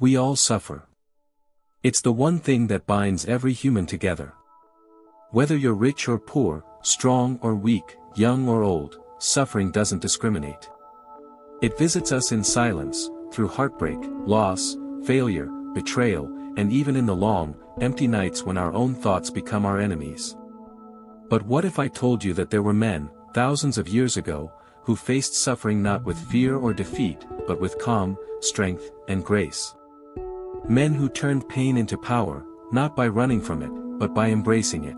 We all suffer. It's the one thing that binds every human together. Whether you're rich or poor, strong or weak, young or old, suffering doesn't discriminate. It visits us in silence, through heartbreak, loss, failure, betrayal, and even in the long, empty nights when our own thoughts become our enemies. But what if I told you that there were men, thousands of years ago, who faced suffering not with fear or defeat, but with calm, strength, and grace? Men who turned pain into power, not by running from it, but by embracing it.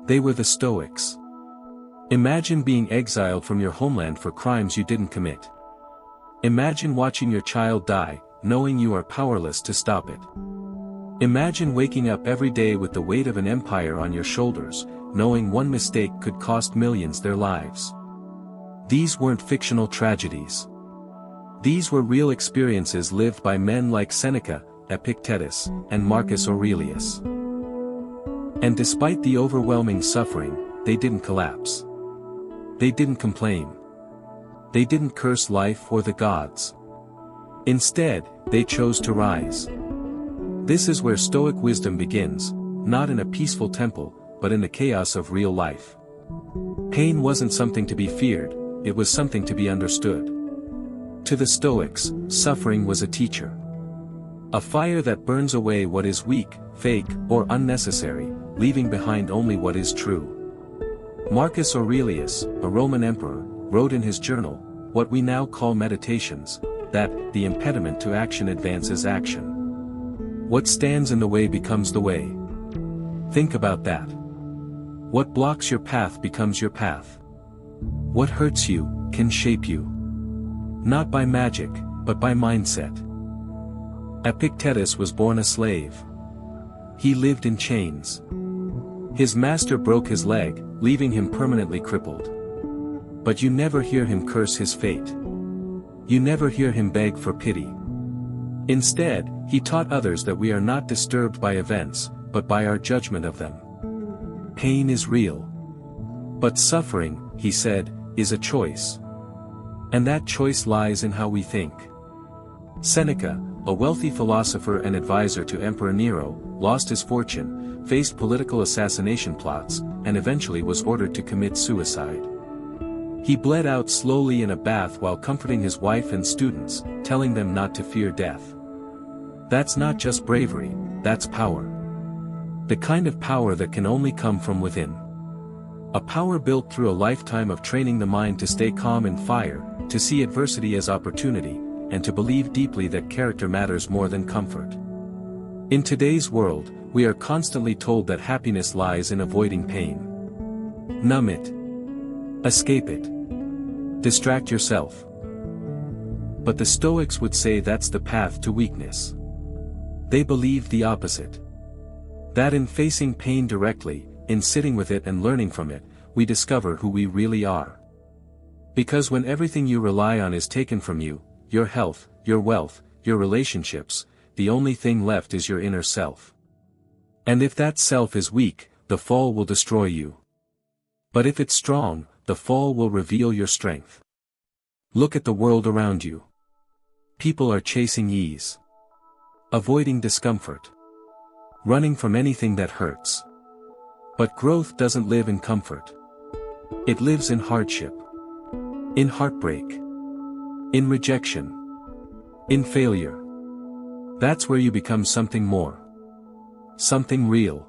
They were the Stoics. Imagine being exiled from your homeland for crimes you didn't commit. Imagine watching your child die, knowing you are powerless to stop it. Imagine waking up every day with the weight of an empire on your shoulders, knowing one mistake could cost millions their lives. These weren't fictional tragedies. These were real experiences lived by men like Seneca, Epictetus, and Marcus Aurelius. And despite the overwhelming suffering, they didn't collapse. They didn't complain. They didn't curse life or the gods. Instead, they chose to rise. This is where Stoic wisdom begins, not in a peaceful temple, but in the chaos of real life. Pain wasn't something to be feared, it was something to be understood. To the Stoics, suffering was a teacher. A fire that burns away what is weak, fake, or unnecessary, leaving behind only what is true. Marcus Aurelius, a Roman emperor, wrote in his journal, what we now call Meditations, that the impediment to action advances action. What stands in the way becomes the way. Think about that. What blocks your path becomes your path. What hurts you can shape you. Not by magic, but by mindset. Epictetus was born a slave. He lived in chains. His master broke his leg, leaving him permanently crippled. But you never hear him curse his fate. You never hear him beg for pity. Instead, he taught others that we are not disturbed by events, but by our judgment of them. Pain is real. But suffering, he said, is a choice. And that choice lies in how we think. Seneca, a wealthy philosopher and advisor to Emperor Nero, lost his fortune, faced political assassination plots, and eventually was ordered to commit suicide. He bled out slowly in a bath while comforting his wife and students, telling them not to fear death. That's not just bravery, that's power. The kind of power that can only come from within. A power built through a lifetime of training the mind to stay calm in fire, to see adversity as opportunity, and to believe deeply that character matters more than comfort. In today's world, we are constantly told that happiness lies in avoiding pain. Numb it. Escape it. Distract yourself. But the Stoics would say that's the path to weakness. They believed the opposite. That in facing pain directly, in sitting with it and learning from it, we discover who we really are. Because when everything you rely on is taken from you, your health, your wealth, your relationships, the only thing left is your inner self. And if that self is weak, the fall will destroy you. But if it's strong, the fall will reveal your strength. Look at the world around you. People are chasing ease. Avoiding discomfort. Running from anything that hurts. But growth doesn't live in comfort. It lives in hardship. In heartbreak. In rejection. In failure. That's where you become something more. Something real.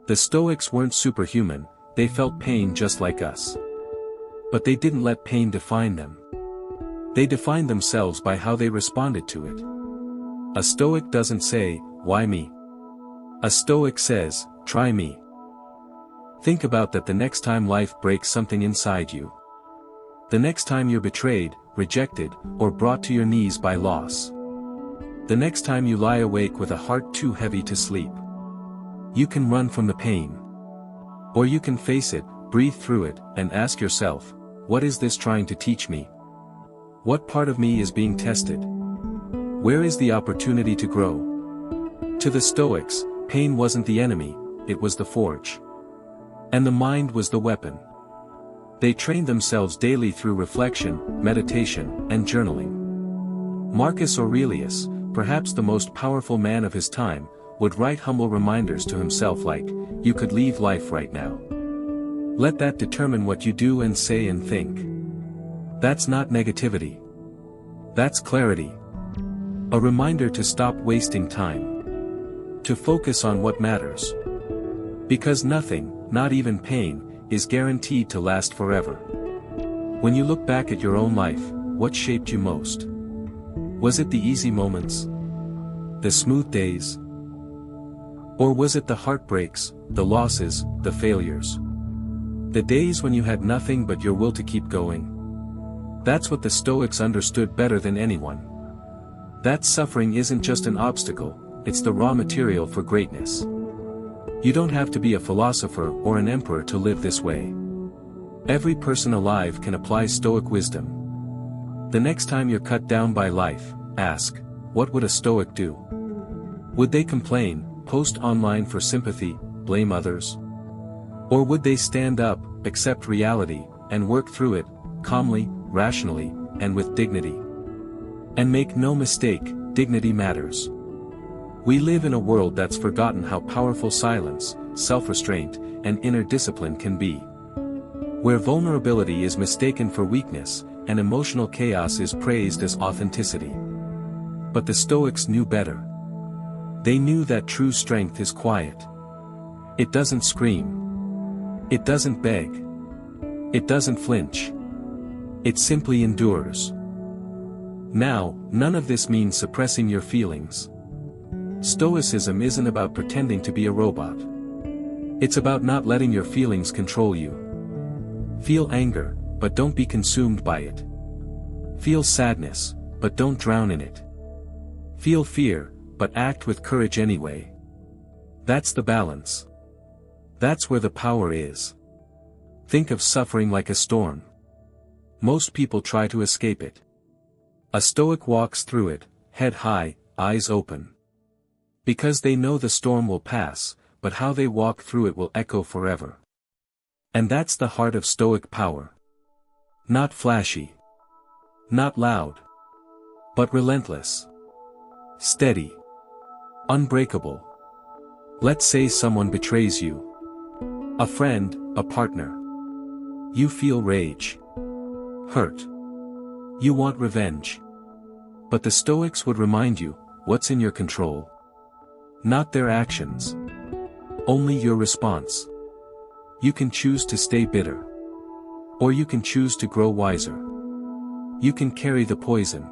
The Stoics weren't superhuman, they felt pain just like us. But they didn't let pain define them. They defined themselves by how they responded to it. A Stoic doesn't say, "Why me?" A Stoic says, "Try me." Think about that the next time life breaks something inside you. The next time you're betrayed, rejected, or brought to your knees by loss. The next time you lie awake with a heart too heavy to sleep. You can run from the pain. Or you can face it, breathe through it, and ask yourself, what is this trying to teach me? What part of me is being tested? Where is the opportunity to grow? To the Stoics, pain wasn't the enemy, it was the forge. And the mind was the weapon. They trained themselves daily through reflection, meditation, and journaling. Marcus Aurelius, perhaps the most powerful man of his time, would write humble reminders to himself like, "You could leave life right now. Let that determine what you do and say and think." That's not negativity. That's clarity. A reminder to stop wasting time. To focus on what matters. Because nothing, not even pain, is guaranteed to last forever. When you look back at your own life, what shaped you most? Was it the easy moments? The smooth days? Or was it the heartbreaks, the losses, the failures? The days when you had nothing but your will to keep going? That's what the Stoics understood better than anyone. That suffering isn't just an obstacle, it's the raw material for greatness. You don't have to be a philosopher or an emperor to live this way. Every person alive can apply Stoic wisdom. The next time you're cut down by life, ask, what would a Stoic do? Would they complain, post online for sympathy, blame others? Or would they stand up, accept reality, and work through it, calmly, rationally, and with dignity? And make no mistake, dignity matters. We live in a world that's forgotten how powerful silence, self-restraint, and inner discipline can be. Where vulnerability is mistaken for weakness, and emotional chaos is praised as authenticity. But the Stoics knew better. They knew that true strength is quiet. It doesn't scream. It doesn't beg. It doesn't flinch. It simply endures. Now, none of this means suppressing your feelings. Stoicism isn't about pretending to be a robot. It's about not letting your feelings control you. Feel anger, but don't be consumed by it. Feel sadness, but don't drown in it. Feel fear, but act with courage anyway. That's the balance. That's where the power is. Think of suffering like a storm. Most people try to escape it. A Stoic walks through it, head high, eyes open. Because they know the storm will pass, but how they walk through it will echo forever. And that's the heart of Stoic power. Not flashy. Not loud. But relentless. Steady. Unbreakable. Let's say someone betrays you. A friend, a partner. You feel rage. Hurt. You want revenge. But the Stoics would remind you, what's in your control? Not their actions. Only your response. You can choose to stay bitter. Or you can choose to grow wiser. You can carry the poison.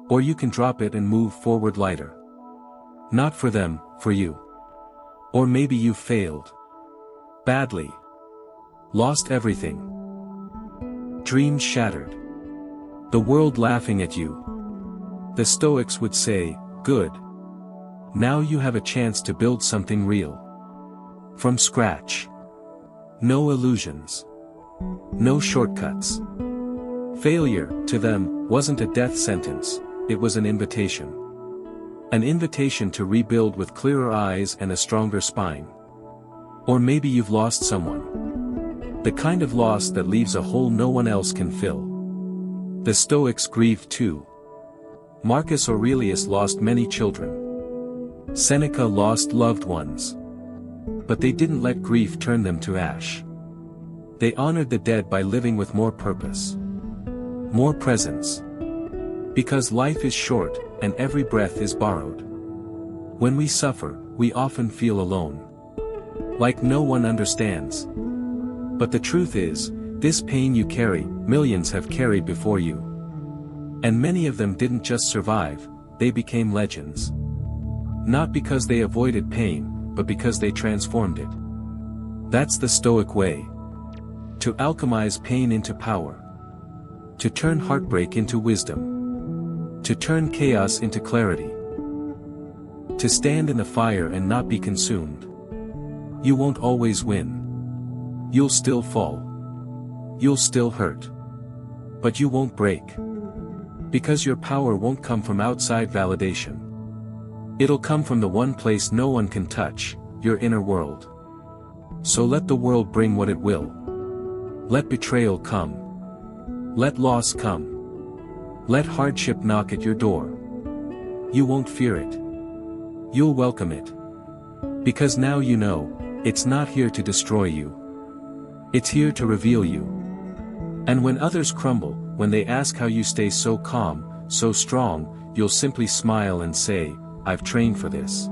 Or you can drop it and move forward lighter. Not for them, for you. Or maybe you failed. Badly. Lost everything. Dreams shattered. The world laughing at you. The Stoics would say, good. Now you have a chance to build something real. From scratch. No illusions. No shortcuts. Failure, to them, wasn't a death sentence, it was an invitation. An invitation to rebuild with clearer eyes and a stronger spine. Or maybe you've lost someone. The kind of loss that leaves a hole no one else can fill. The Stoics grieved too. Marcus Aurelius lost many children. Seneca lost loved ones. But they didn't let grief turn them to ash. They honored the dead by living with more purpose. More presence. Because life is short, and every breath is borrowed. When we suffer, we often feel alone. Like no one understands. But the truth is, this pain you carry, millions have carried before you. And many of them didn't just survive, they became legends. Not because they avoided pain, but because they transformed it. That's the Stoic way. To alchemize pain into power. To turn heartbreak into wisdom. To turn chaos into clarity. To stand in the fire and not be consumed. You won't always win. You'll still fall. You'll still hurt. But you won't break. Because your power won't come from outside validation. It'll come from the one place no one can touch, your inner world. So let the world bring what it will. Let betrayal come. Let loss come. Let hardship knock at your door. You won't fear it. You'll welcome it. Because now you know, it's not here to destroy you. It's here to reveal you. And when others crumble, when they ask how you stay so calm, so strong, you'll simply smile and say, I've trained for this.